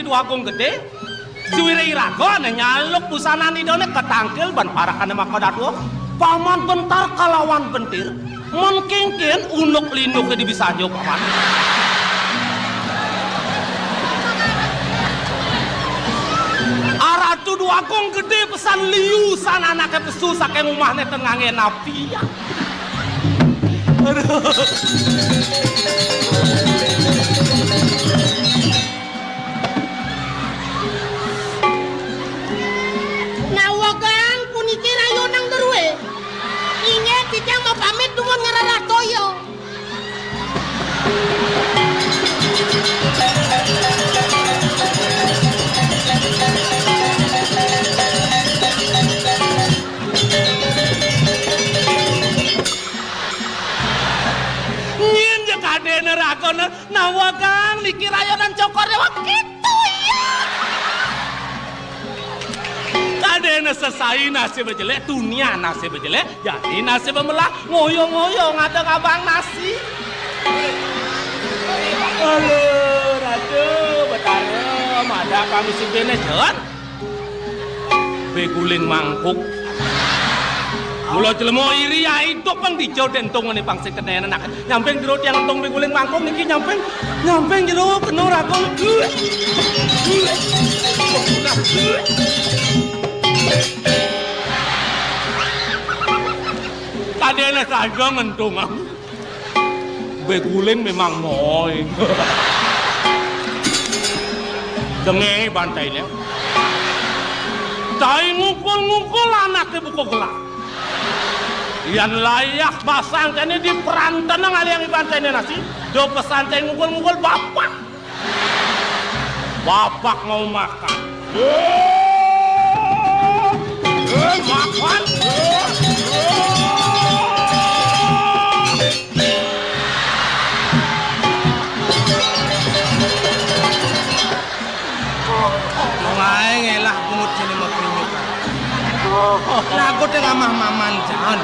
Dua Agung gede. Suwire iraga nyaluk busana nidone ketangkil ban parakane makadatwa. Paman bentar kalawan bentir. Mun kingkin unuk linduk di bisa aja paman. Aratu Dua Agung gede pesan liusan anaknya pesu saking umahne tengange napi ya. Aduh. Nawagang puniki rayonang derwe. Inge Kijang mau pamit dumun ngararah toyo. Nyin je kadene rakone Nawagang niki rayonan cokor dewa kitu ya. Kadene sesai nasib jelek, dunia nasib jelek, jadi nasib melah ngoyo-ngoyo ngadeng abang nasi. Aduh, betara, ada kami si bene jen. Beguling mangkuk. Mula jelemo iri ya itu pang dijauh dentung ini pang sekenen anak. Nyamping jeruk yang tong beguling mangkuk niki nyamping jeruk kenur akong. Kadene saja ngentung aku. Beguling memang moy. Denge bantainya. Cai ngukul-ngukul anaknya buku gelap. Yang layak pasangkannya di perantan ngali yang bantainya nasi. Do pesantren ngukul-ngukul bapak. Bapak mau makan. Makan. Ngai ngelah pungut sini makrimuka. Lagu tengah maman jangan.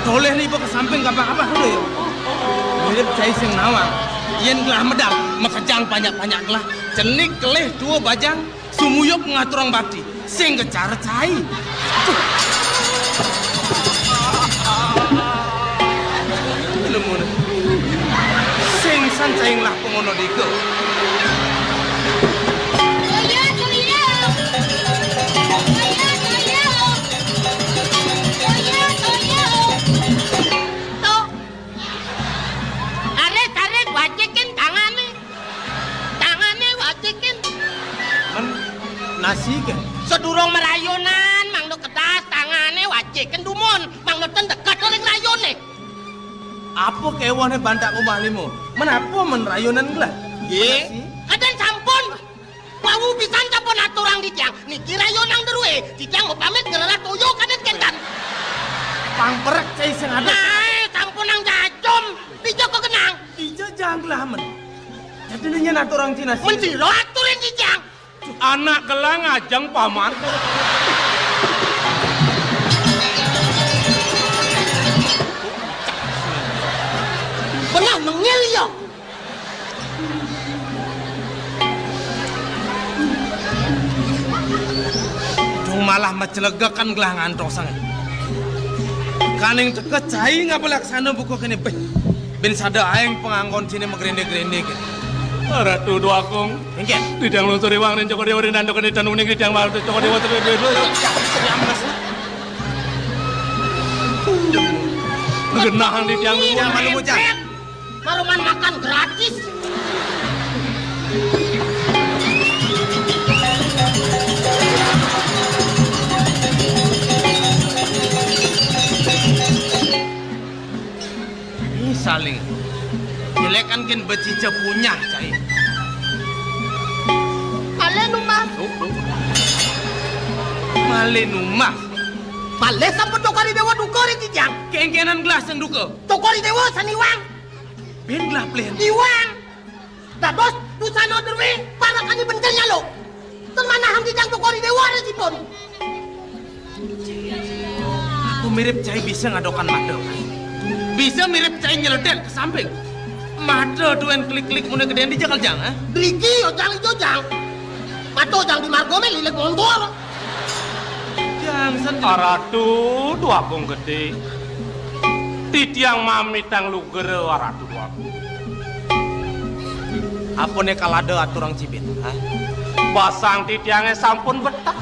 Toleh ni ke samping apa-apa dulu ya. Mirip cai sing nawang. Yen gelah medal makejang banyak-banyak gelah. Cenik keleh dua bajang sumuyuk ngaturang bakti. Sing kecara cai. Lemun. Sing san cai lah pengono diko. Nasi ke? Sedurung merayonan, mang do kedas tangane wajikeun dumun, mang do dekat oleh rayone. Apa kewahne bantak omah limu? Menapa men rayonan gelah? Ye, kaden sampun. Wawu pisan sampun aturang dijang. Niki rayonang derwe, dijang mau pamit gerala toyo kaden kendan. Pangperek cai sing ada. Nah, sampun nang jajom, dijo kok kenang. Ijo jang gelah men. Jadi nya aturang Cina sih. Mendiro aturin dijang. Anak gelang ajang paman. Benar mengil ya. Dung malah macelegakan gelah ngantok sangat. Kaning deket cai ngapa laksana buku kene beh. Ben sada aing penganggon sini megrende-grende gitu. Ratu Dua Agung. Engke. Tidang lusuri wang dan cokor dewa dan dokter dan uning tidang mal cokor dewa terus. Genahan di tiang Yang malu bocah. Maluman makan gratis. Ini saling. Jelekan kin becica punya cai. Male numah. Male numah. Male sampun tokori dewa dukori kijang. Kengkenan gelas yang duka. Tokori dewa saniwang. Ben gelah plen. Iwang. Dados busano derwe para kani bentelnya lo. Temana ham kijang tokori dewa resipun. Aku mirip cai bisa ngadokan mata. Bisa mirip cai nyeledek ke samping. Mata duen klik-klik muna gedean di jakal jang, ha? Driki ojang. Mato jang di margome lilik mondor. Yang sendiri. Aratu dua kong gede. Titiang mami tang lugere aratu dua kong. Apa nih kalade aturang cibit? Hah? Basang titiangnya sampun betak.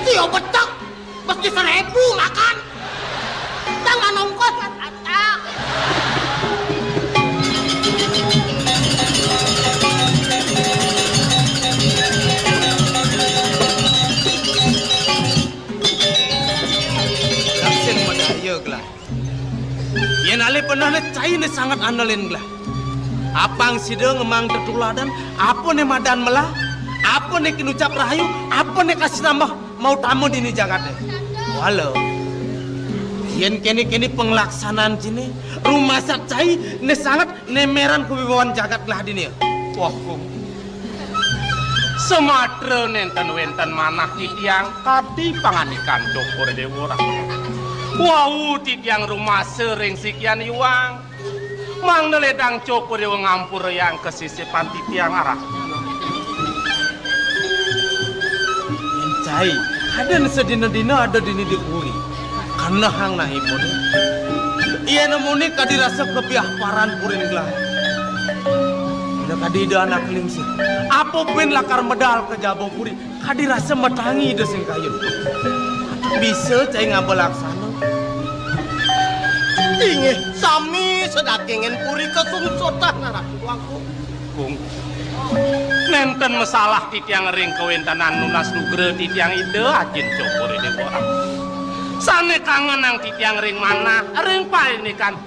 Tio betak. Meski 1000 makan. Jangan ongkos kata. Langsung madaya gelah. Yang alih pernah cai ne sangat andalin gelah. Apang sida ngemang tetuladan, apa nih madan melah, apa nih kinucap rahayu, apa nih kasih tambah mau tamu di ini jagat deh. Walau, yen kini pengelaksanaan sini rumah cai ne sangat nemeran kewibawaan jagat lah di ini. Wah kong. Sematre nenten wenten manah titiang kadi panganikan Joko Dewa. Wau titiang rumah sering sikian iwang. Mang neledang Joko Dewa ngampur yang kesisipan titiang arah. Yen cai ada sedina-dina ada di ini dikuri. Karena hang nahi pun. Ia nemuni kadi rasa kepiah paran purin gelah. Ida kadi ida anak lingsi. Apa pun lakar medal ke jabo puri. Kadi rasa matangi ida sing kayu. Bisa cai ngabel laksana. Ingin sami sedakingin puri kesungsotan aratu aku. Kung. Nenten masalah titiang ring kewentanan nunas nugre titiang ide ajin Joko Dewa. Sane kangen nang titiang ring mana ring paine kan.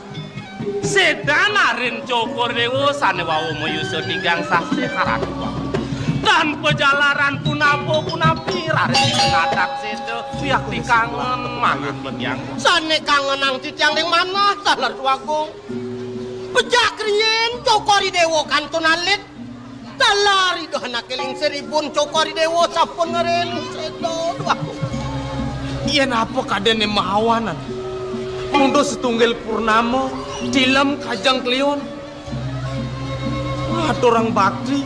Sedana ring Joko Dewa sane wau moyuso tigang sasi karatu. Dan pejalaran punapi raring ngadak sedo piak tikangen mangan betiang. Sane kangen nang titiang ring mana salar tuaku. Pejak riyen Joko Dewa kantun alit. Talari doh anak keling 1000 Joko Dewa sampun ngeren sedo tuaku. Iya napa kaden yang mahawanan. Mundo setunggal purnama, tilam kajang klion. Aturang bakti.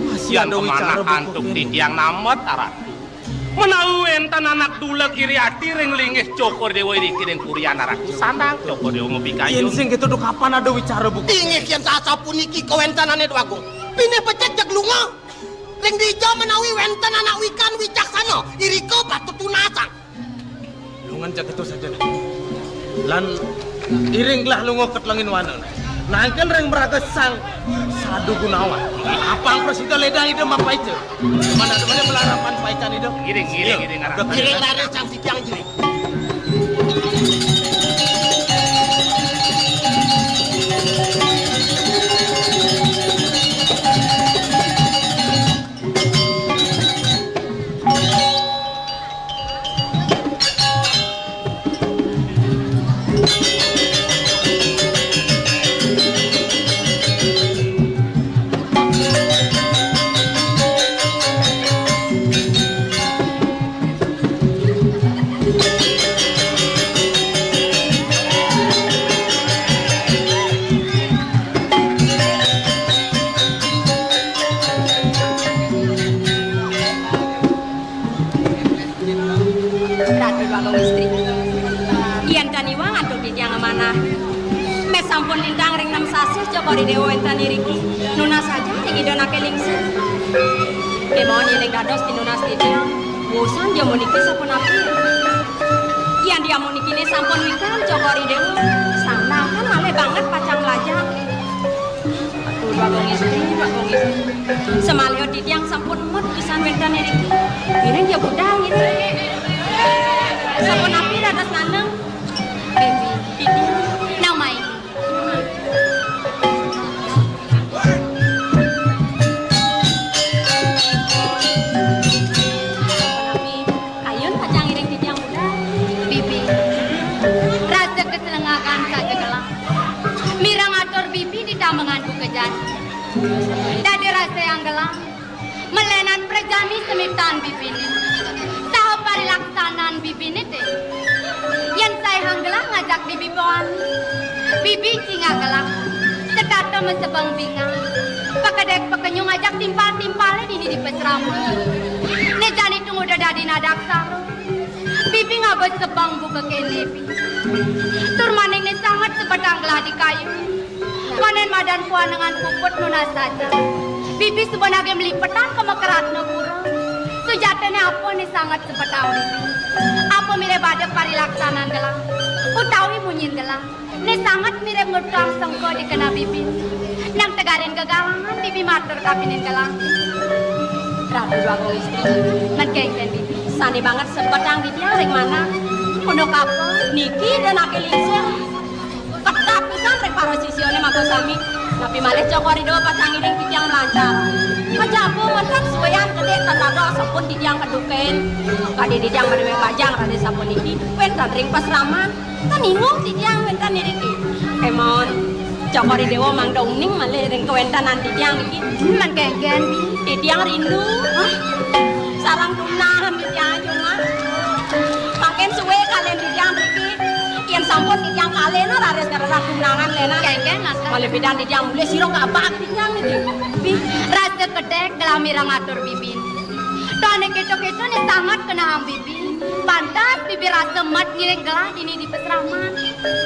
Masih Yan ada wicara kemana antuk titiang namet aratu. Menahu enten anak dula kiri hati ring lingih Joko Dewa ini kiring kurian aratu. Sandang Joko Dewa ngopi kayu. Yen sing gitu kapan ada wicara buku? Ingin kian sasa puniki kewentanane tuaku. Pine pecet jak lunga. Ring dijo menawi wenten anak wikan wicaksana iriko patut tunasang. Lungan cak itu saja. Lan iringlah lungo ketlengin wana. Nangken ring meraga sang sadu gunawan. Apang presida ledang ide mapaice. Mana ada mana melarapan paican ide. Giring aratu. Iring lari sang sikiang jiring. Sampun lintang ring 6 sasi Joko Dewa enten iriki nuna saja yang idonake lingsi kemon iling dados di nunas titiang bosan dia muniki sampun api yang dia muniki ini sampun wikan Joko Dewa sanang kan male banget pacang lajak aduh bagong istri semalio titiang sampun mut pisan wenten iriki ini dia budang ini sampun api dados naneng baby titiang namai mengandung kejan dadi rasa yang gelang melenan prejani semitan bibini tahu parilaksanaan bibini teh yang saya hanggelang ngajak bibi poan bibi cinga gelang Ketata mesebang bingang. Pakadek pekenyung ajak timpal-timpalnya di pesrama. Ne jani tunggu udah dadi nadak saro. Bibi ngabet sebang buka kenepi. Tur maning ne sangat sebetang geladi kayu. Manen madan puan dengan puput nuna saja. Bibi sebenarnya melipetan ke mekerat negura. Sujatanya apa ne sangat sebetang bibi. Apa mire badak parilaksanan gelang. Utawi munyin gelang. Ne sangat mirip ngutang sengko di kena bibi. Nang tegarin kegalangan bibi matur kapinin gelang. Ratu dua istri. Ngekengken bibi. Sani banget sebetang di dia ring mana. Untuk apa? Niki dan akilingsir. Ketap pisan rek para sisione mago sami. Tapi malih cokori do pasang iring titiang lancar. Kajabu mentak suwean gede tanado sampun titiang keduken. Kadi titiang menewe bajang rade sampun niki. Wentan ring pasraman. Taningung titiang wentan niriki. Kemon cokori dewo mang dongning malih ring kewentanan titiang niki. Man kengken titiang rindu. Sarang tunahan titiang cuma. Makin suwe kalian titiang niki. Yang sampun titiang kalian rares karena tunangan lena. Kengken naskah. Malih bidang titiang mulai siro kabak titiang niki. Rasa kedek kelamira ngatur bibin. Tane keto-keto ni sangat kenang bibin. Pantas bibi rasa mat ngiring gelah dini di pesraman.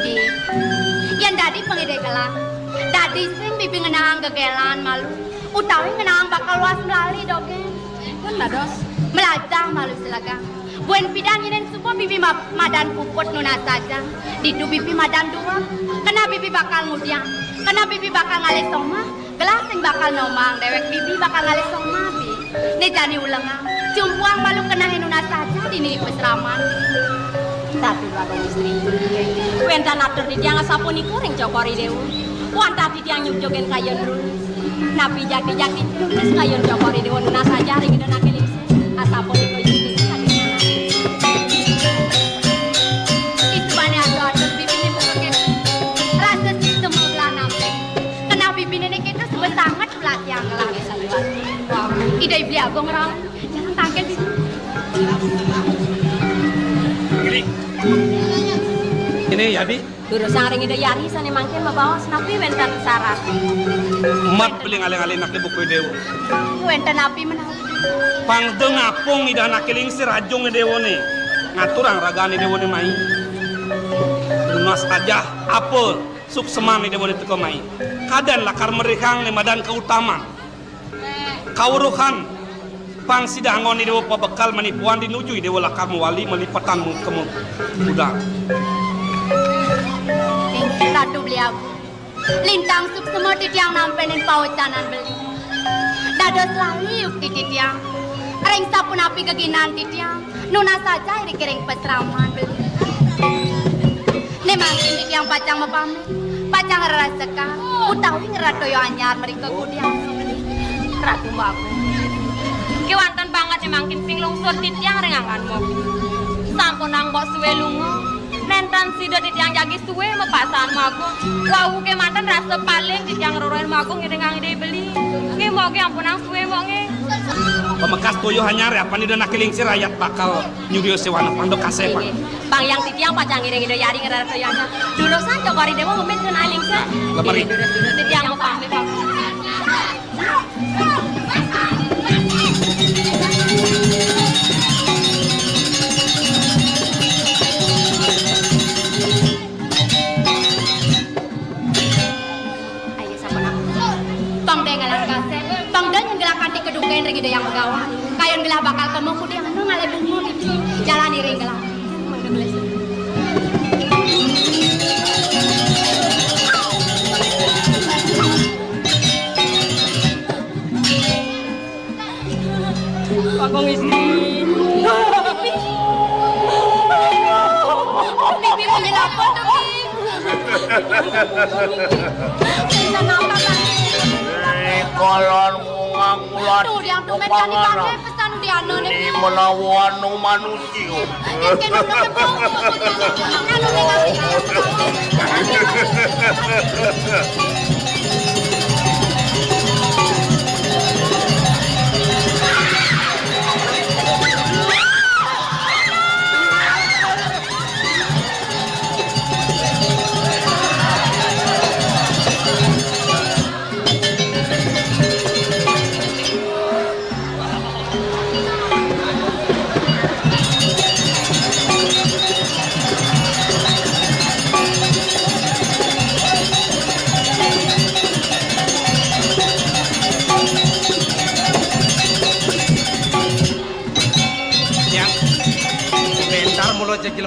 Di yang dadi pengide gelah. Dadi sing bibi ngenang gegelan malu. Utawi ngenang bakal luas melali doge. Pun dados melajah malu silaga. Buen pidang ngiring subuh bibi madan puput nuna saja. Didu bibi madan dua. Kena bibi bakal ngudiang. Kena bibi bakal ngalih soma. Gelas sing bakal nomang dewek bibi bakal ngalih soma bi. Ne jani ulengang. Cumpuang malu kena nuna saja dini pesraman. Tapi bagus istri. Wentan atur di tiang asapun ikuring cokori dewu. Wanta di tiang nyujogen kayon rul. Napi jaki-jaki tulis kayon cokori dewu nuna saja ring ida nakeling asapun iku yuti. Itu bane atur bibi ni bukan rasa sistem belah nampe. Kena bibi ni kita sebut sangat pelatihan gelang sayuan. Ida ibli agong orang. Jangan tangkel bibi. Ini ya bi. Dulu sang ring ida yari sane mangkin mabawa senapi wentan sarat. Mat beli ngaleng-ngaleng nak buku dewo. Wentan api menang. Pang dengapung ida nak kelingsir rajung dewo ni. Ngaturang ragani dewo ni mai. Lunas aja apa suk semam ni dewo ni teko mai. Kadan lakar merikang ni madan keutama. Kauruhan pang sidangon ni dewo pabekal manipuan dinuju dewo lakar mewali melipatan kemu budak. Ratu beli aku. Lintang suk semua titiang nampenin paucanan beli. Dados lali yuk titiang. Ring sapun api keginan titiang. Nuna saja iri-kiring pesraman beli. Ne mangkin titiang pacang mepamit. Pacang ngeraseka. Utawi ngeratoyo anyar mereka kudiang. Ratu aku. Kiwantan banget nih mangkin ping lungsur titiang rengangan mobil. Sampun nang bok suwe lungo. Nentan sido titiang jagi suwe mepasan magung. Wau ke mantan rasa paling titiang roroin magung ngiringang ide beli. Nge mau ke ampunang suwe mau nge. Pemekas toyo hanyar apa nih dan nakelingsir rakyat bakal nyurio sewana pandok kasih pak. Bang yang titiang pacang ngiring ide yari ngerar toyo hanyar. Dulu san cokori dewo ngepet kan alingsa. Lemari. Dulu titiang mau pamit pak. Ring ide yang megawa, kayon gelah bakal kamu kudi yang ngalih bungo gitu, jalan ring gelah. Bagong istri. Bibi menyelapot tapi. Bisa nampak kan? Kolon ngulat Tuh yang tumen kan dipakai pesan diano ini melawan manusia. Yakin udah kebong. Anu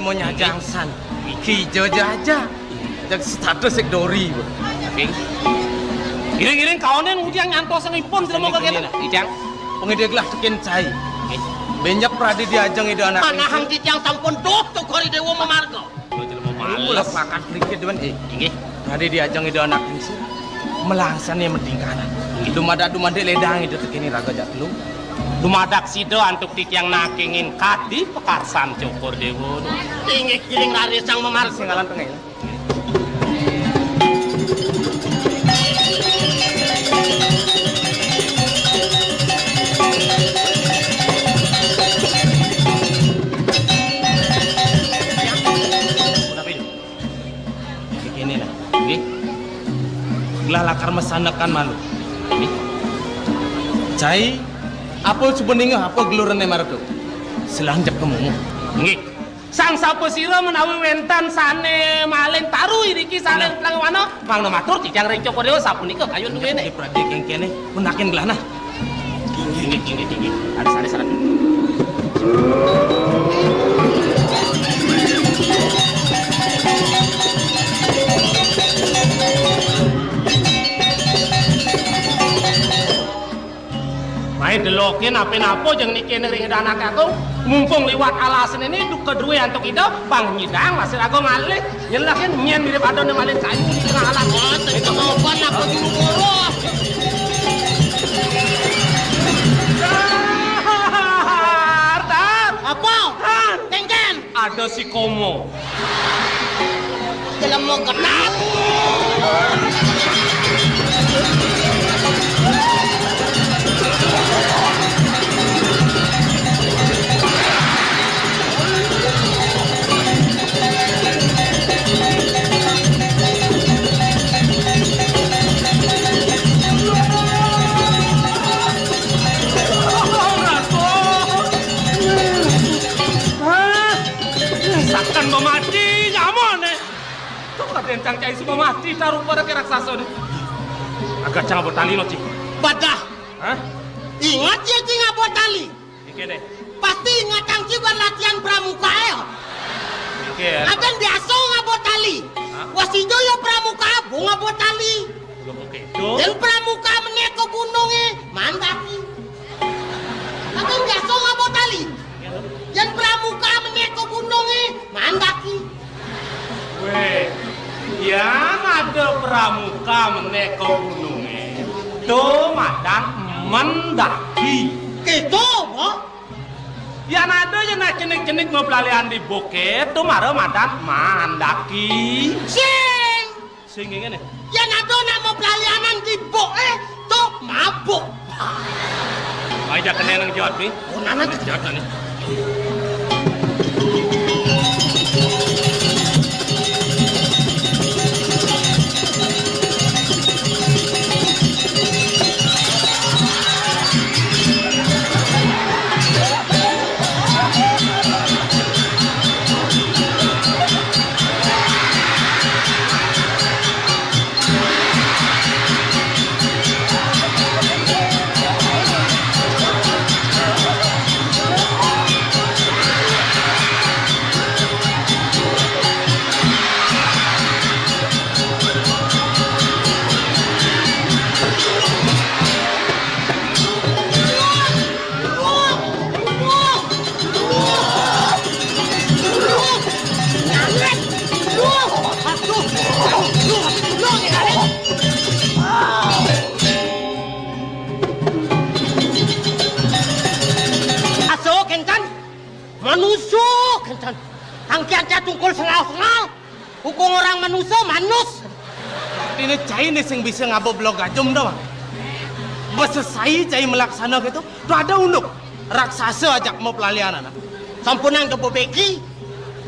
mau nyajangsan. Hijau aja. Jak status sek dori. Oke. Giring-giring kaonen ujian nyantos nipun sudah mau kagena. Ijang. Pengide gelah tekin cai. Benjak pradi diajeng ide anak. Panahang Cicang sampun duh Cokori Dewo memarga. Males makan sedikit dewan inggih. Pradi diajeng ide anak ningsi. Melangsan yang mentingkanan. Dumada ledang itu tekini raga jatlu. Dumadak sido antuk tikyang nakingin kadi pekarsan Cokor Dewo. Ingik giring lari sang memarga. Singgalan tengah. Gelah lakar mesanakan malu. Cai, apa sebeningnya apa geluran marto? Selanjak kemu. Nggih. Sang sapa sira menawi wentan sane malin taruh iriki sane lang wano mangno matur Cicang ring Cokor Dewo sapunika kayu duwene. Di pradi kene punakin gelah nah. Tinggi. Ada sana. Main delokin apa-apa jeung niki ring anak aku mumpung liwat alasan ini duk kedue antuk ida bang nyidang masih aku malih nyelakin nyen mirip adone malih kayu di tengah alam. Itu kapan aku juru boros. Dar. Apa? Tengken. Ada si Komo. Dalam mau ketat. Sakkan memati nyaman tuh kaden cang cai semua mati taruh pada ke raksasa ni agak cang botali no cik Badah. hah Ingat ya cing abot tali. iki deh Pasti ingat cang juga latihan pramuka ya. iki ya Aben biasa ngabot tali. Wasijo ya pramuka bu ngabot tali. belum oke tuh Dan pramuka menek ke gunungnya mandaki. Aben biasa ngabot tali. Dan pramuka menek ke gunungnya mandaki. weh yang ada pramuka menek ke gunungnya tuh madang mendaki Gitu, Bo. yang ada yang nak cenik-cenik ngeplalian di bukit tuh marah madang mandaki Sing. ini Yang ada nak mau pelalianan di tuh mabuk. aja kena yang jawab nih Oh, nana jawab nih Manusuk, kencan. Angkiatnya tungkul sengal-sengal. Hukum orang manusia manus. Ini cai nih sing bisa ngabo blog gajum dah. Besesai cai melaksana gitu. Tuh ada unuk raksasa ajak mau pelalianan. Sampunang ke bobeki.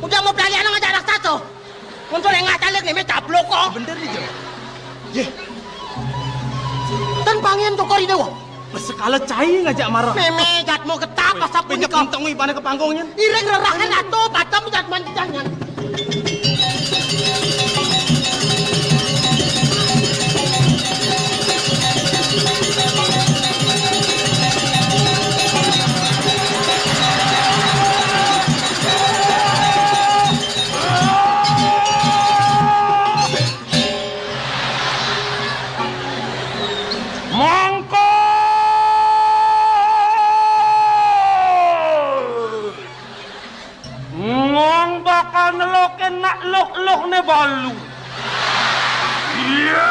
Udah mau pelalianan ngajak raksasa. Untuk yang ngajak nih cablok kok. Bener nih jo. Ye. Dan pangian Cokor Dewo. Besekala cai ngajak marah. Meme jat mau ketap pasap Penjak punika. kentong ipane ke panggungnya. Ireng rerahan atau batam jat mancangan. halu. Iya.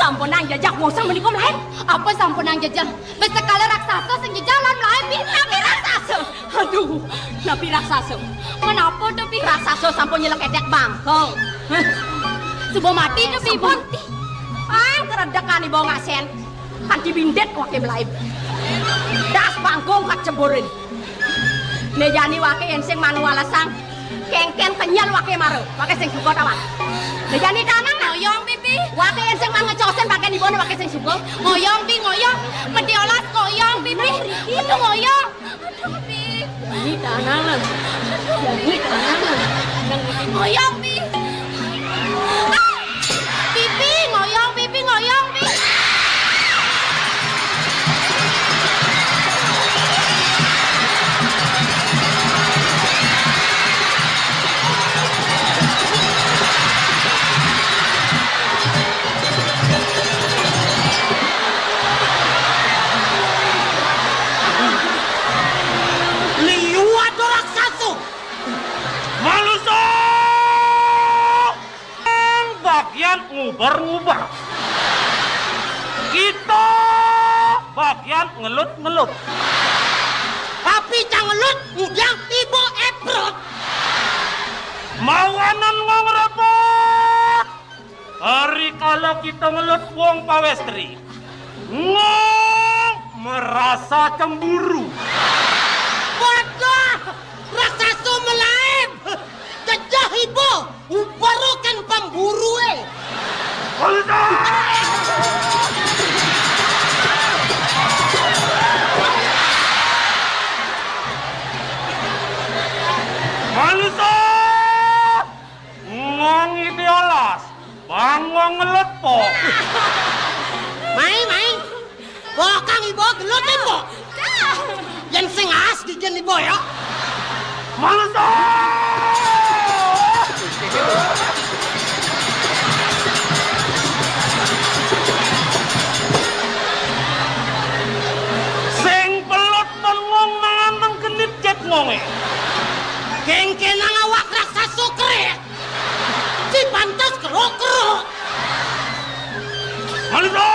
Sampun nang jajak wong sang menika mlaen. Apa sampun nang jajak? Wis sekali raksasa sing jalan mlaen nabi raksasa. Aduh, nabi raksasa. Menapa to pi raksasa sampun nyelengketek bangkong. Subuh mati to pi pun. Keredekane bawa ngasen. Kan dibindet wake mlaen. Das bangkong kat cemburin. Nejani wake yen sing manual sang. Kengken kenyal wake maro. Wake sing suka tawan. Nejani tanang ngoyong pipi. Wake yen sing mangecosen pakai dibone wake sing suka. Ngoyong pi ngoyong. Mediolas ngoyong pipi. Itu ngoyong. Aduh pi. Ini tanang lan. Ini tanang lan. Ngoyong pi. Pipi ngoyong pipi ngoyong pi. Ngubar-ngubar. Kita bagian ngelut-ngelut. Tapi cang ngelut ngudang tiba eprot. Mawanan wong repot. Hari kalau kita ngelut wong pawestri. Ngong merasa cemburu. Wadah, raksasa melaim. Jajah ibu, ubarokan pemburu Manusia ngong ideolas, bangwang ngelepo. Main. Bakang ibu gelut ibu. Yang sing as gigen ibu ya. Manusia. Ngonge Kengkenang awak raksasa kerek. Si pantas kerok-kerok. Manusia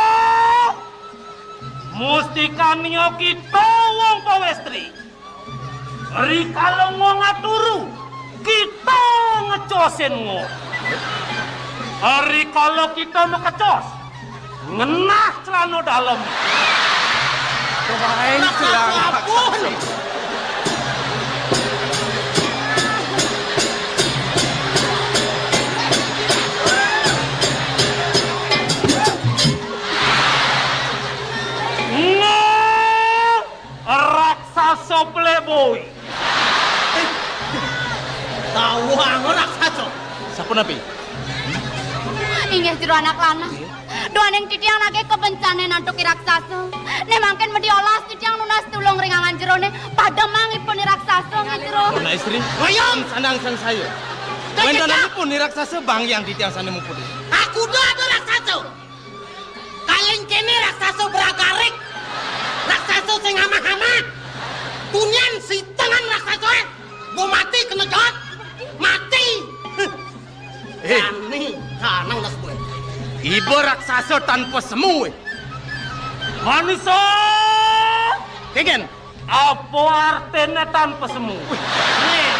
mesti kami kita wong pawestri. Hari kalau ngong aturu kita ngecosin ngong. Hari kalau kita mau kecos ngenah celana dalam. Raksasa apun. Raksasa playboy. Tawang raksasa. Siapa nabi? Inggih jero anak lanang. Doaning titiang nake kebencane nantuki raksasa. Ne mangken mediolas titiang nunas tulung ringangan jerone pada mangipun raksasa ngajero. Nah istri, Ngoyong sandang sang sayo. Wendonan pun ni raksasa bang yang di tiang sana mupudi. aku dah ada raksasa. Kalian kene raksasa beragarik. Raksasa sing amah-amah. Tunyan si tangan raksasa. Bo mati kena jahat. Mati. Ani, kanang das boy. Ibu raksasa tanpa semu. Manusia Kengen, apa artinya tanpa semu? Nih.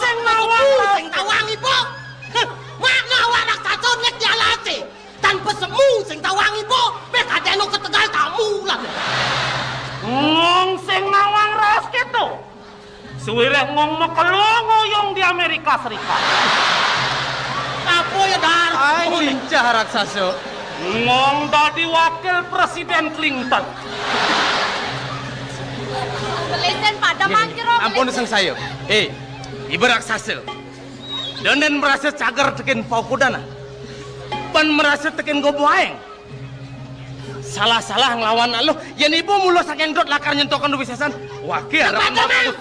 Sing nawang, sing tawang ibu. Mak ngawak raksasa nek dialase. Tanpa semu sing tawang ibu. Mek adeno ketegal tamu lah. Ngong sing nawang ra Suwireh ngong mekelongoyong di Amerika Serikat. Apa ya dar? Ay, lincah raksasa. Ngong dadi wakil Presiden Clinton. Listen pada manjero. Ampun sang sayo. Ibu raksasa. Dan merasa cagar tekin pau kudana. Pan merasa tekin goboaeng. Salah-salah ngelawan alo. Yan ibu mulu saking dot lakar nyentokan du bisasan. Wakil rambut.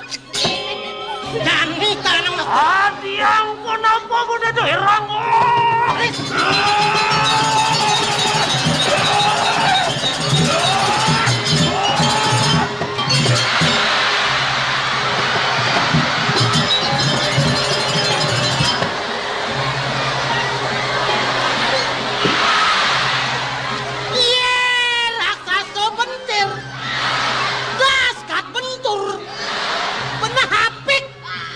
Jani tanang nak. Adiang kenapa udah derang? Raksasa bentir. Gas kat bentur. Benar hapik.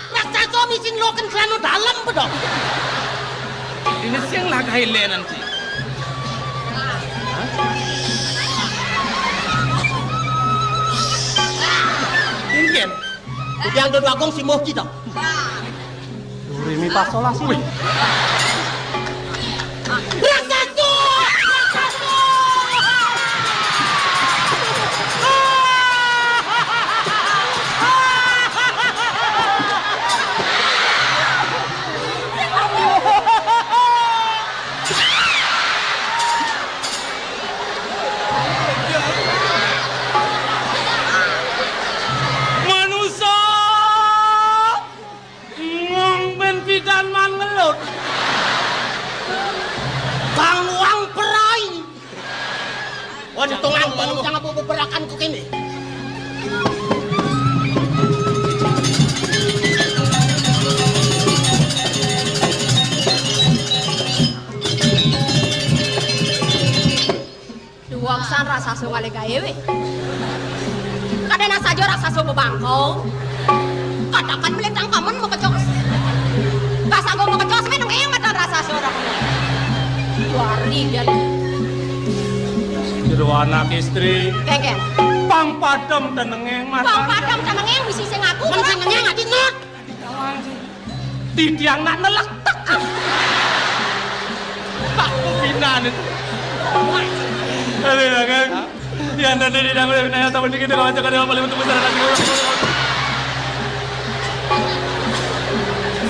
Raksasa misin loken selanu dalam bedok. Ini siang lah kahile nanti. Mungkin. Yang dua agong si moh kita. Rimi pasola sih. Raksasa! Raksasa! Manusia ngong ben pidan mangelut. Kang Wang Perai. Untung anton jangan buberakan ku kini. Duwaksan rasa sungai gawe. Kadang saja rasa sungai bangkau. Katakan melintang kaman mau kecos. Kasar gue mau kecos minum yang kata rasa suara. Wari dia. Jero anak istri. Kengken. Pang padam tenengeng mas. Kau padam sama yang bisa sing aku. Mensenengnya nggak tinut. Tidiang nak nelak tek. Pak pimpinan itu. Aduh kan. Ya nanti di dalam nanya tahun ini kita baca kan yang paling untuk besar lagi.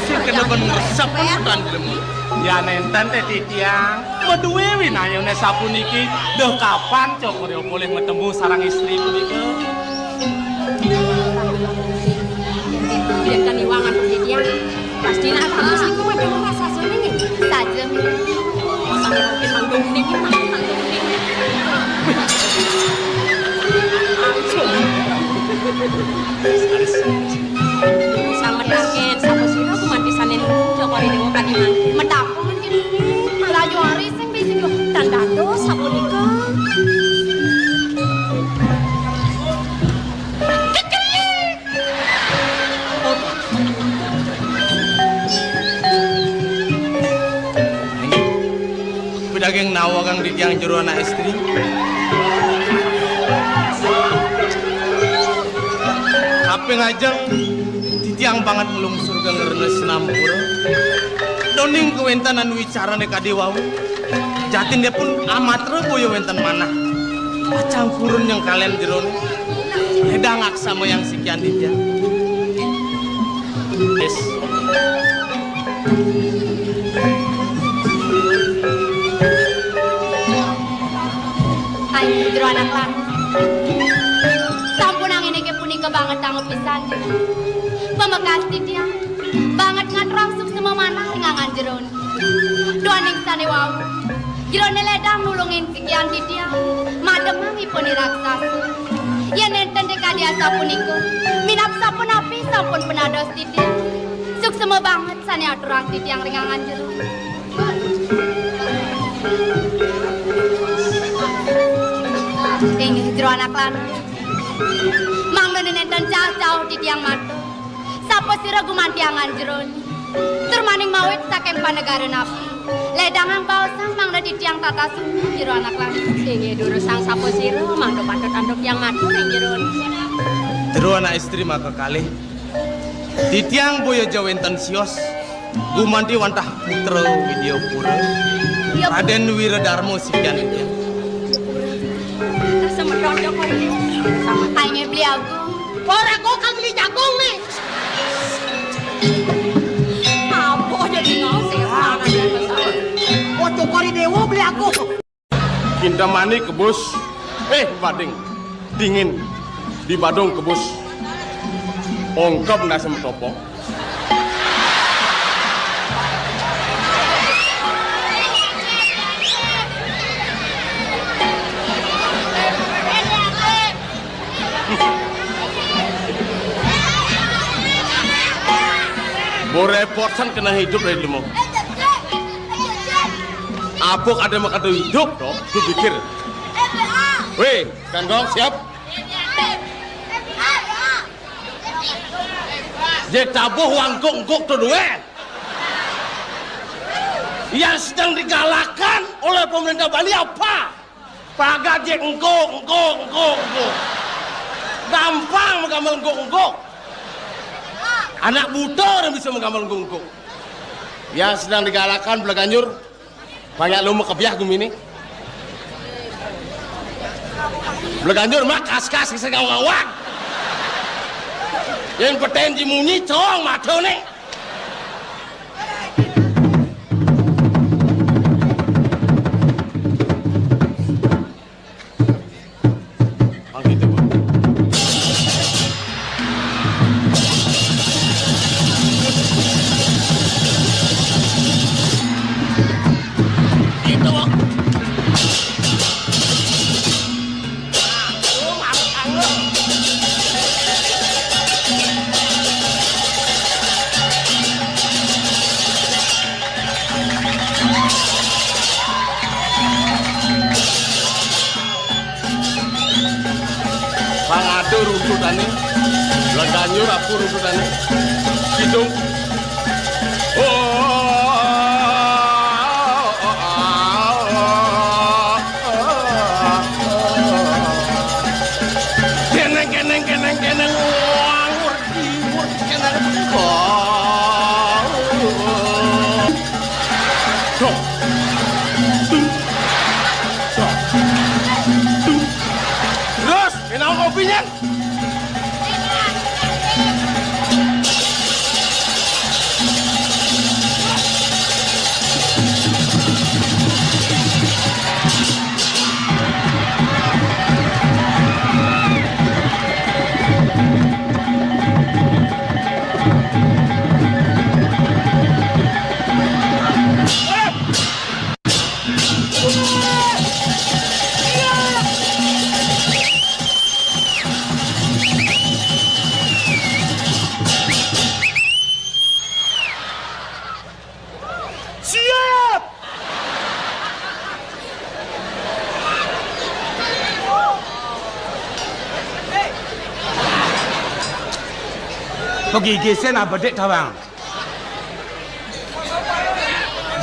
Sih kenapa ngeresap kan dulu. Ya nenten teh titiang. Meduwe winayo ne sapuniki. Duh kapan cokor yo boleh ketemu sarang istri punika. Biar kan iwangan dia. Pasti nak bagus niku mah dewe rasa sunyi nih. Saja masa mungkin manggung niki manggung niki. Sama taken sapa sira kumantisanen cokori dewa kadiman. Medapo mungkin laju hari sing bising lho dandados sapunika. Daging nawa kang di tiang jero anak istri. Apa ngajeng di tiang banget melung surga ngernes nampur. Doning kewentanan wicarane kadewau. Jatin dia pun amat rebo wentan mana. Pacang kurun yang kalian jero ni. Hedangak sama yang sekian di tiang. Yes. Ay, jero anak lan. Sampun ang ini punika banget tanggap pisan. Pemekas dia banget ngatrangsuk semua mana hingangan jeron. Doaning sane wau. Jeron ledang nulungin sekian dia. Madem ipun raksasa. Yen enten dekadia sapuniko. Minap sapun api sampun penados dia. Suk semua banget sane aturang yang ringangan jeron. Ing jero anak lanang. Mangga nenten jauh-jauh di tiang mata. Sapa sira gumantiangan jero. Tur maning mawit saking panegareun api. Ledangang baosang mangga di tiang tata sunyi jero anak lanang. Ing durus sang sapa sira mangga pandot-andok yang matu ning jero. Jero anak istri maka kalih Titiang boyo jawenten sios gumanti wantah putra video pura Raden Wiradarmo sikian itu. Semedon Joko ini. Sama kayaknya beli agung. Orang kau kan beli jagung nih. Apa jadi ngau sih mana yang besar. Oh Cokori Dewo beli aku. Kintamani kebus. Bading. Dingin. Di Badung kebus. Ongkap nggak semetopo. Borepotan kena hidup dari dulu. Apok ada makado hidup toh, tu pikir. Weh, Kanggong siap? Dia tabuh wangkuk-ngkuk tu dua. Yang sedang digalakkan oleh pemerintah Bali apa? Pagar dia engkuk. Gampang menggambar engkuk. Anak buta yang bisa menggambar engkuk. Yang sedang digalakkan Belaganyur. Banyak lu kebiah gumini. Belaganyur mah kas-kas kisah-ngawang. Yang petenji munyi cong mata nih. Runtutannya, Belaganyur aku runtutannya, hidung. Keneng, ngawur, keneng. Terus, kenal kopinya. Pegigisen abadek tawang.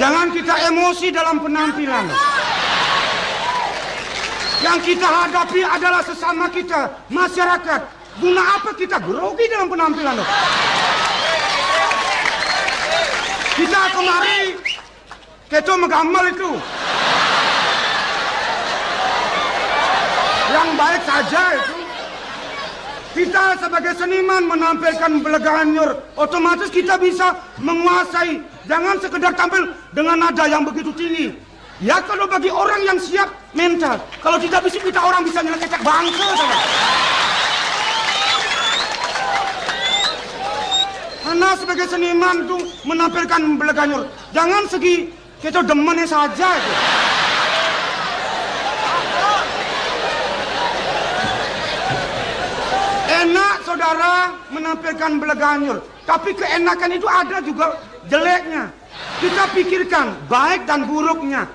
Jangan kita emosi dalam penampilan. Yang kita hadapi adalah sesama kita, masyarakat. Guna apa kita grogi dalam penampilan? Kita kemari, kita menggamal itu. Yang baik saja itu. Kita sebagai seniman menampilkan Belaganyur, otomatis kita bisa menguasai. Jangan sekedar tampil dengan nada yang begitu tinggi. Ya kalau bagi orang yang siap mental. Kalau tidak bisa kita orang bisa nyelekecek bangsa saja. Karena sebagai seniman itu menampilkan Belaganyur. Jangan segi kita demennya saja itu. Enak saudara menampilkan Belaganyur, tapi keenakan itu ada juga jeleknya. Kita pikirkan baik dan buruknya.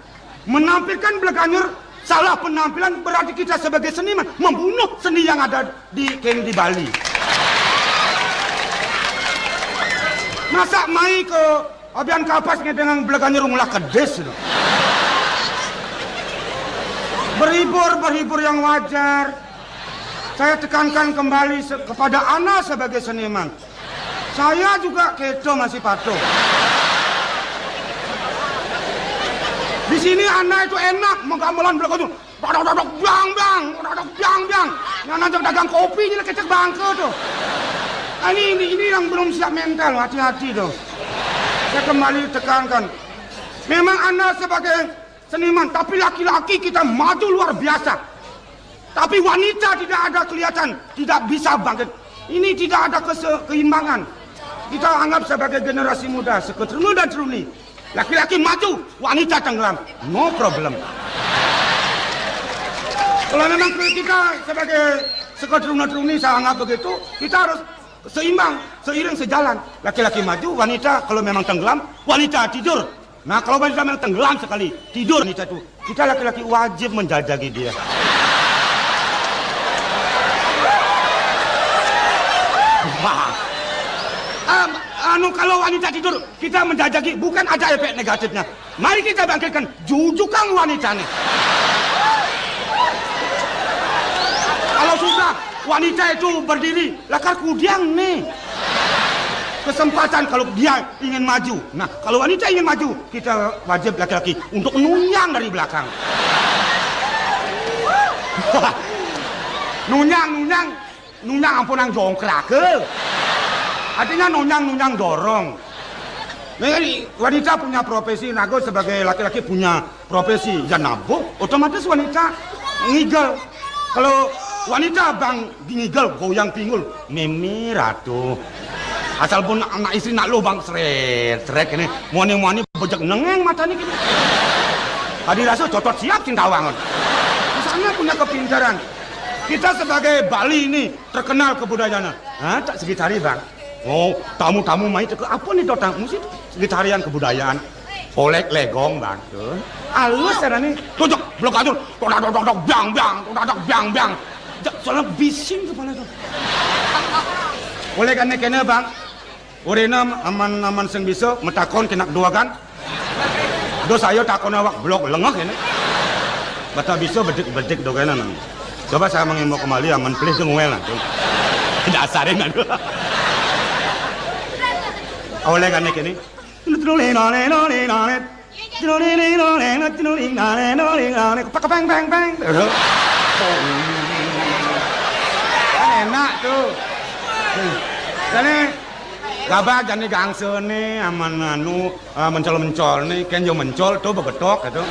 Menampilkan Belaganyur salah penampilan berarti kita sebagai seniman membunuh seni yang ada di Bali. Masa mai ke abian kapasnya dengan Belaganyur ngulah kedes itu. Berhibur yang wajar. Saya tekankan kembali kepada Ana sebagai seniman. Saya juga kedo masih patuh. Di sini anak itu enak menggamelan belakang tuh. Dodok blang blang, dodok blang blang. Yang dagang kopi ini kecek bangke tuh. Nah, ini yang belum siap mental, hati-hati tuh. Saya kembali tekankan. Memang Anda sebagai seniman, tapi laki-laki kita maju luar biasa. Tapi wanita tidak ada kelihatan, tidak bisa bangkit. Ini tidak ada keseimbangan. Kita anggap sebagai generasi muda, seketruni dan truni. Laki-laki maju, wanita tenggelam. No problem. Kalau memang kita sebagai seketruni saya anggap begitu, kita harus seimbang, seiring sejalan. Laki-laki maju, wanita kalau memang tenggelam, wanita tidur. Nah kalau wanita memang tenggelam sekali, tidur wanita itu. Kita laki-laki wajib menjajaki dia. Kalau wanita tidur, kita menjajaki, bukan ada efek negatifnya. Mari kita bangkitkan jujukan wanita nih. Kalau sudah wanita itu berdiri, lakar kudiang nih. Kesempatan kalau dia ingin maju. Nah, kalau wanita ingin maju, kita wajib laki-laki untuk nunyang dari belakang. nunyang ampunang jongkrak ke. Artinya nunyang dorong. Wanita punya profesi, nago sebagai laki-laki punya profesi ya nabung, otomatis wanita ngigel. Kalau wanita bang ngigel goyang pinggul, mimi ratu. Asal pun anak istri nak lo bang seret ini, muani bejek nengeng matanya gitu. Tadi rasa cocok siap cintawangan. Misalnya punya kepintaran. Kita sebagai Bali ini terkenal kebudayaannya. Hah, tak segitari bang. Oh, tamu-tamu main ke apa nih dotang? Mesti segitarian kebudayaan. Olek legong bang. Alus cara nih. Tujuk blok atur. Dok bang. Soalnya bising kepala tuh. Oleh kan kena bang. Orena aman sing bisa metakon kena dua kan. Do saya takon awak blok lengah ini. Bata bisa bedik do kena. Coba saya mengimbau kembali aman please ngwel lah. Dasarin aduh. Oleh kan ini. Enak tuh. Jadi gabah jadi gangse nih aman mencol nih kan yo mencol tuh begetok gitu.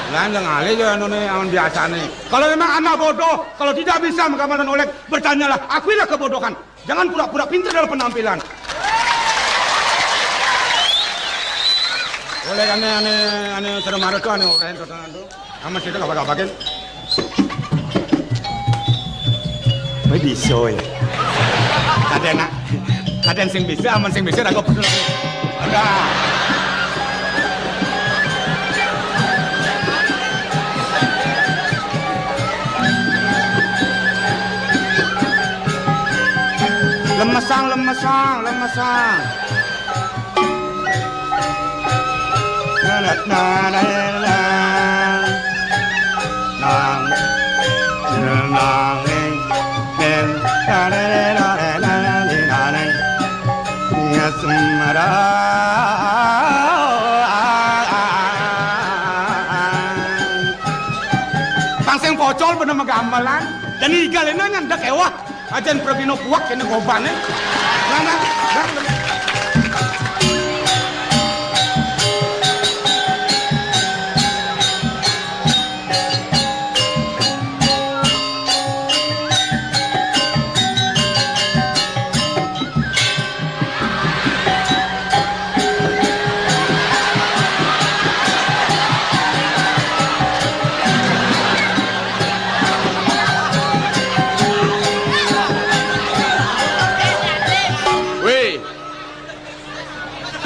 Lain ngalih ya nih aman biasa nih. Kalau memang anak bodoh, kalau tidak bisa menggambarkan oleh bertanyalah, akuilah kebodohan. Jangan pura-pura pintar dalam penampilan. Oleh aneh serem harus tuh aneh orang itu aman sih itu gak bagian. Wih bisa ya. Ada sing bisa aman sing bisa aku peduli. Ada. Lemesang. Pangseng pocol bener gamelan dan igalena nyandak ewah ajan probino puak kene gobane. Nah.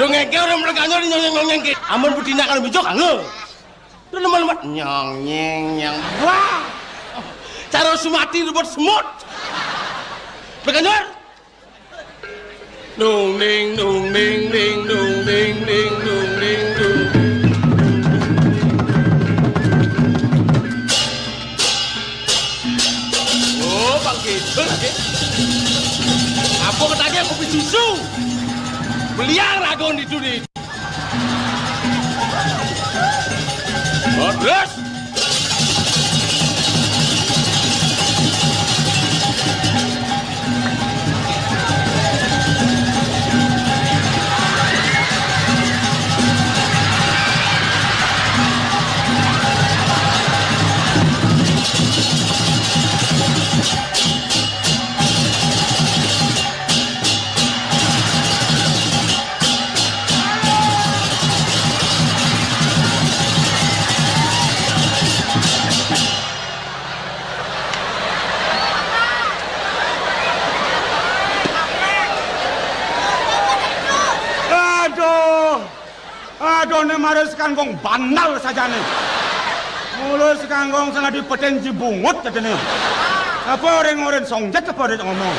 Ngeke orang melekanyo nyong ke. Amun budina kalau bijok angge. Lu lemat nyong. Wah. Cara sumati ribut semut. Bekanyor. Dung ding. Oh, bang gitu lagi. Apa katanya aku bisa susu. Beliang ragon itu di. Oh, terus. Aduh, ini maris kangkong banal saja nih. Mulus kangkong sana di petenji bungut aja nih. Apa orang-orang songjet apa dia ngomong?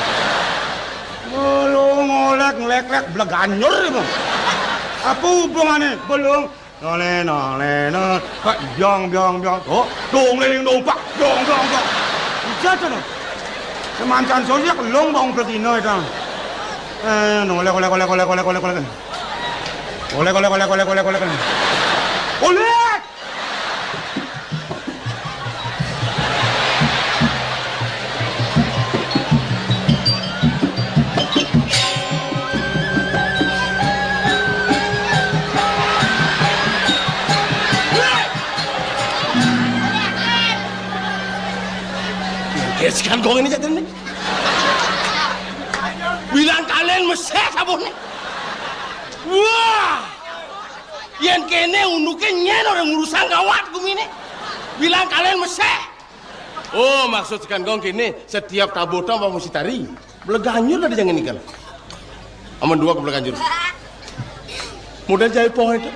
Belum ngolek ngelek-lek beleganyur itu. Apa hubungannya? Belum. Nole. Pak biong. Oh, dong leling dong pak. Dong. Jatuh nih. Semancan sosial kelong bang begini itu. Nole. Oleh. Sekarang kau ini jatuh nih. Bilang kalian mesek sabun nih. Wah, yang kene unuke nyen orang urusan gawat gumine. Bilang kalian mesek. Oh, maksud sekan gong kene setiap tabota mau mesti tari. Beleganyur ada jangan nikal. Aman dua ke beleganyur. Modal jahit pohon itu.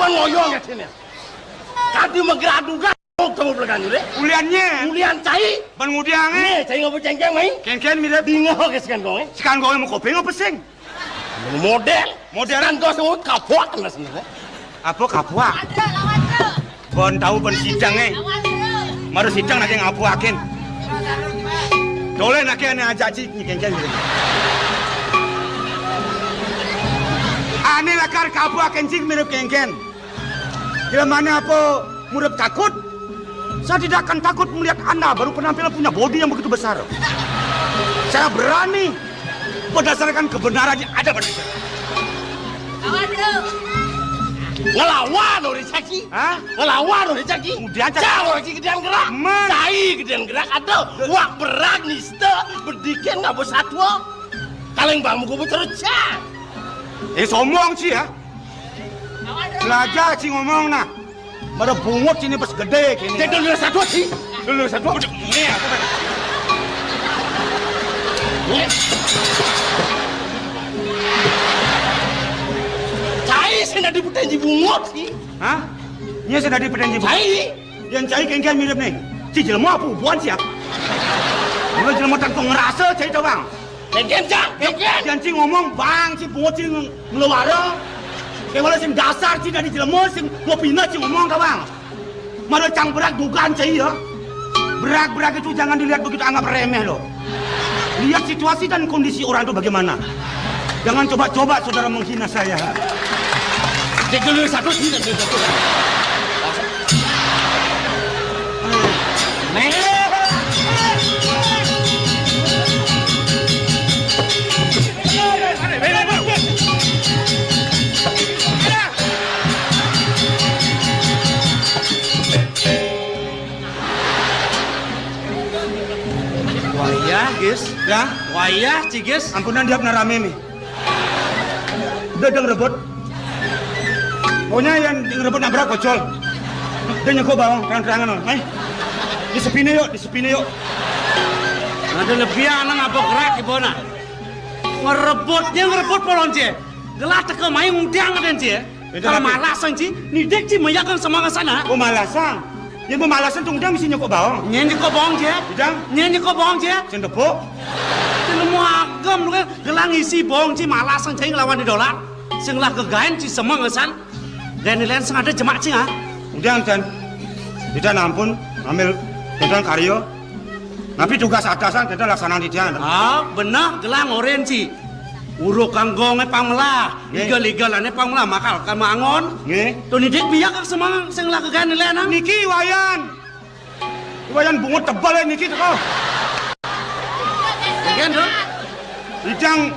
Ngoyong ya sini. Kadi megraduga kamu beleganyur deh. Ulian cai. Ban ngudiange. Cai ngopo cengkeng main. Ken mirip Bingo ke sekan gong. sekarang gue mau kopi apa sing? Modelan kau semua kapok kena sini. Apa kapua? Bon tahu bon sidang Maru sidang nak ngapuakin. Dole nak ane ajak cik ni ken. Ane lakar kapuakin cik mirip ken. Bila mana apa murid takut? Saya tidak akan takut melihat Anda baru penampilan punya bodi yang begitu besar. Saya berani berdasarkan kebenaran yang ada pada saya. Ngelawan orang caki. Hah? Ngelawan orang caki. Kemudian jauh lagi gedean gerak. Cai gedean gerak ada. Wak berak nista berdiken nggak bersatwa. Kaleng bambu gue bercerca. Somong sih ya. Belajar sih ngomong nak. Pada bungut sini pas gede kini. Jadi dulu satu sih. Dulu satu. Ini apa? Cai sudah diputenji bungut sih. Hah? Ini sudah diputenji bungut. Cai. Yang cai kengkian mirip nih. Si jelma apa hubungan siap? Kalau jelma tanpa ngerasa cai tu bang. Kengkian cak. Kengkian. Yang cai ngomong bang si bungut si ngeluara. Kalau sing dasar sih dari jelema sing mau pindah sih ngomong kau bang. Malah cang berat dugaan saya ya. Berak-berak itu jangan dilihat begitu anggap remeh loh. Lihat situasi dan kondisi orang itu bagaimana. Jangan coba-coba saudara menghina saya. Dulu satu sini. Wayah, guys. Ya, Wayah, Ciges. ampunan dia benar rame nih. Udah ngerebut. Pokoknya yang ngerebut nabrak kocol. Dia nyekok bawang, terang-terangan loh. Di sepine yuk. Ada lebih anak apa gerak ibu nak. Ngerebut polon cie. Gelah teka main ngundang ada cie. Kalau malasan cie, ni dek cie meyakan sama ke sana. Oh malasan. Yang pemalasan tuh udah mesti nyekok bawang. Nyanyi kau bohong cie. Udang. Nyanyi kau bohong cie. Cendepuk. Telu agam lu kan gelang isi bohong cie malasan cie ngelawan di dolar. Senglah kegain cie semua ngesan. Dan nilai seng ada jemak cie ah. Udang dan. Tidak ampun, ambil tentang karyo. Tapi tugas atasan kita laksanakan di tiang. Ah, benar gelang orange. Uruk kanggongnya pangmelah, liga-ligalane pangmelah makal kamangon. Nggih. Tu ni dek biak semang sing lah kegan nilai nang. Niki wayan bungut tebal ya niki tuh. Kan tu? Idang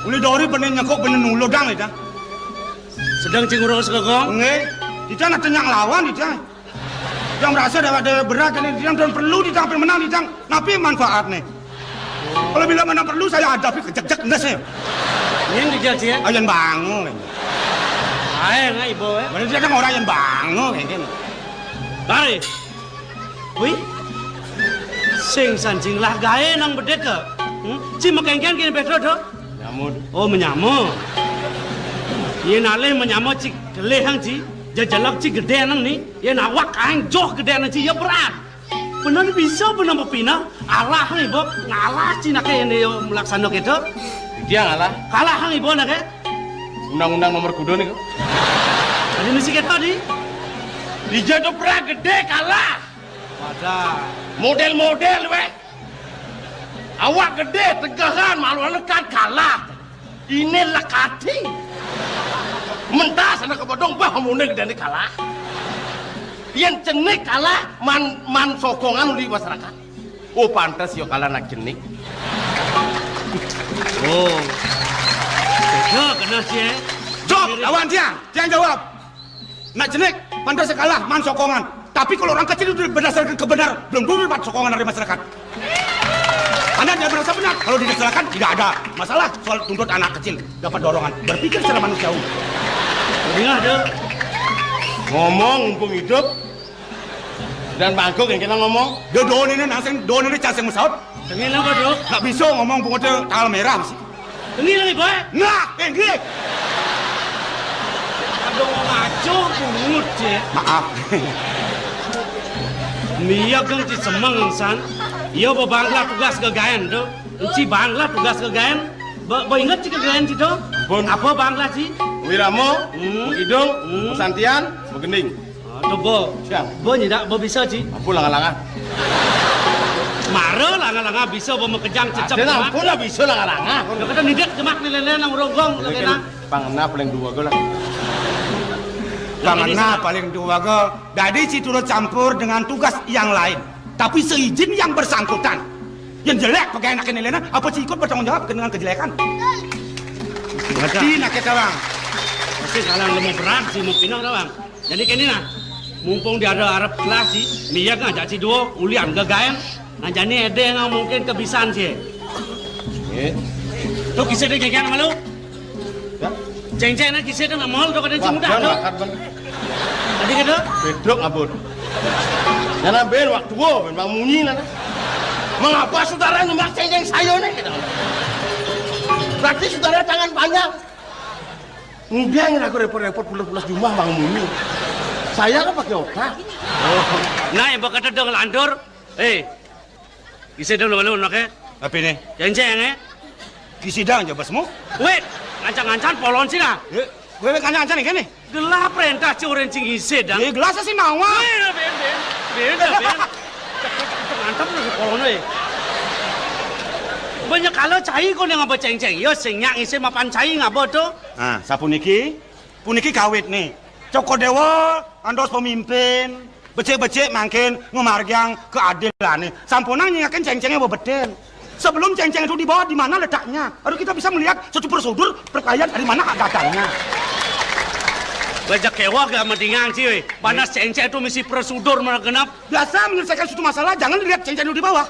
uli dori bener nyekok bener nulo dang idang. Sedang cing uruk sekegong. Nggih. Idang nak tenyak lawan idang. Idang merasa ada berat ini idang dan perlu idang menang idang. Tapi manfaat nih. Kalau bila mana perlu saya hadapi kejek-jek ndas ya. Yang dijal sih. Ayan bangun. Ayo ngai ibu. Mana dia orang ayan bangun kayak Bari. Wih. Sing sanjing lah gae nang bedek ke. Ci makengken kini bedo do. Nyamud. Oh menyamuk. Ye nale menyamuk ci geleh hang ci. Jajalak ci gede nang ni. Ye nawak aing joh gede nang ci ya berat. Benar bisa benar pina. Allah hang ibu ngalah ci nak ini yo melaksana gitu. Dia ngalah. Kalah hang ibu nak. Undang-undang nomor kudo nih. Ada mesti kita di. Dia tuh pernah gede kalah. Ada. Model-model weh. Awak gede tegahan malu lekat kalah. Ini lekati. Mentah sana ke bodong bah mune gede kalah. Yang cenik kalah man sokongan di masyarakat. Oh pantas yo kalah nak cenik. Oh. Tega kena sih. Jawab, lawan dia. Dia yang jawab. Nak jenik, pantas kalah, man sokongan. Tapi kalau orang kecil itu berdasarkan kebenaran, belum dulu dapat sokongan dari masyarakat. Anda tidak merasa benar. Kalau diserahkan tidak ada masalah soal tuntut anak kecil dapat dorongan. Berpikir secara manusiawi. Dengar deh. Ngomong mumpung hidup. Dan bangkok yang kita ngomong. Dia don ini casing mesaut. Tengin apa dok? Nggak bisa ngomong pokoknya tanggal merah mesti. Tengin lagi boy. Nah, ini. Aduh ngaco pungut sih. Maaf. Mia kang ci semang insan. Ia bangla tugas kegayan tu. Ci bangla tugas kegayan. Ba ingat ci kegayan ci tu? Apa bangla ci? Wiramo, Hidung, Santian, Begending. Tu bo. Siang. Bo nyidak bo bisa ci. Ampun langa-langa. Mara langa-langa bisa bo mekejang cecep. Dan ampun lah bisa langa-langa. Kalau kata nidak jemak nilai nang ronggong lagi nang. Pangena paling dua gue lah. Karena paling dua ke. Jadi si turut campur dengan tugas yang lain. Tapi seizin yang bersangkutan. Yang jelek pakai enak ini lena. Apa si ikut bertanggung jawab dengan kejelekan? Ngerti nak kita bang. Pasti kalian lemu berat sih mau pinang bang. Jadi kini nah. Mumpung dia ada Arab kelas sih. Niat ngajak si dua ulian kegayan. Nah jadi ada yang mungkin kebiasaan sih. Tuh kisah dia kayak malu. Ceng-ceng nak kisah dia nak mahal tu kada cimuda tu. Tadi kata? Bedok abon. Jangan ben waktu wo ben bang munyi lah. Mengapa saudara nyemak ceng-ceng saya ni? Berarti saudara tangan panjang. Ngiang aku repot-repot pulas-pulas jumlah bang munyi. Saya kan pakai otak. Nah yang berkata dong landur. Kisah dong lalu nak Tapi nih, ceng-ceng kisidang aja basmu. Wait, ngancang-ngancang polon sih lah. Gue kancan nih kan nih. Gelah perintah curen cing isi dang. Gelas sih nawa. Ben. apa lagi kolon we. Banyak kalau cai kau yang apa ceng-ceng, yo singyak isi mapan cai ngapa tuh? Nah, sapuniki, puniki kawit nih. Coko Dewa, andos pemimpin, becek-becek makin ngemargiang keadilan nih. Sampunang nyingakin ceng-cengnya bebeden. Sebelum ceng-ceng itu dibawa di mana letaknya, baru kita bisa melihat satu prosedur perkayaan dari mana datangnya. Bajak kewa gak mendingan sih, we. Panas ceng-ceng itu misi prosedur meregenap. Biasa menyelesaikan suatu masalah, jangan lihat ceng-ceng itu di bawah.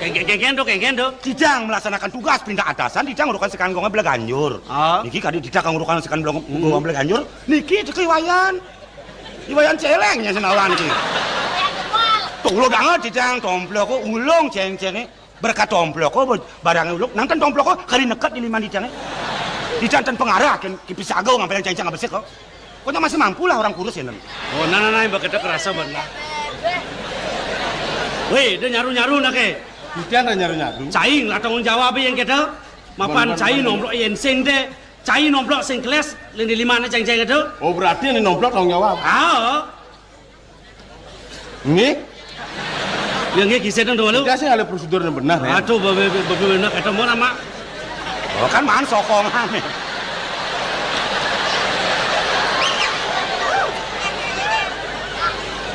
Kengken tuh. Tidang melaksanakan tugas pindah atasan, tidang ngurukan sekan gongnya belaganjur. Niki kadi tidak ngurukan sekan gongnya belaganjur. Niki itu iwayan celengnya senawan ki. Tuh lo banget tidang tomplok ko ulung ceng-cengnya. Berkat tomplok ko barangnya ulung. Nangkan tomplok ko kali nekat di lima tidangnya. Tidang tan pengarah ki pisagau ngambil ceng-ceng ngabesek kok. Kok masih mampu lah orang kurus ya nan. Oh nana yang begitu kerasa benar. Weh, dia nyaru-nyaru nak ke. Kita ada nyaru-nyaru. Cai lah tanggung jawab yang kita. Mapan cai nomplok yen sing deh. Cai nomplok sing kelas lini lima na ceng-ceng itu. Oh berarti ini nomplok tanggung jawab. Ini? Yang ini kisah dong dulu. Kita sih ada prosedur yang benar ya. Aduh, benar kata mau nama. Oh kan man sokongan nih.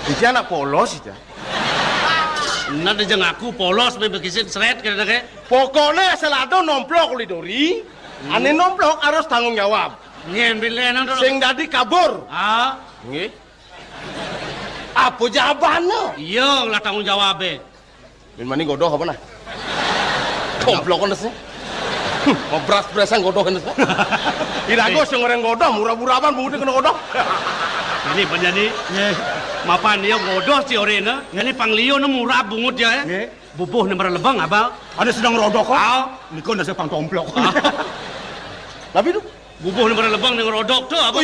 Kita anak polos itu. Nanti jangan aku polos begitu seret kira kira. Pokoknya selado nomplok lidori, ane nomplok harus tanggung jawab. Nyen bilen dong. Sing dadi kabur. Nggih. Apa jawabannya? Iya lah tanggung jawab be. Min mani godoh apa nah? Nomplok kan sih. Ngobras-brasan godoh kan sih. Irago sing orang godoh murah-murahan budi kena godoh. Ini penjadi. Mapan dia godoh si orena. Ini panglio na murah bungut ya. Bubuh nomor lebang apa? Ada sedang rodok kok. Niko ndak sepang tomplok. Tapi itu bubuh nomor lebang dengan rodok tuh apa?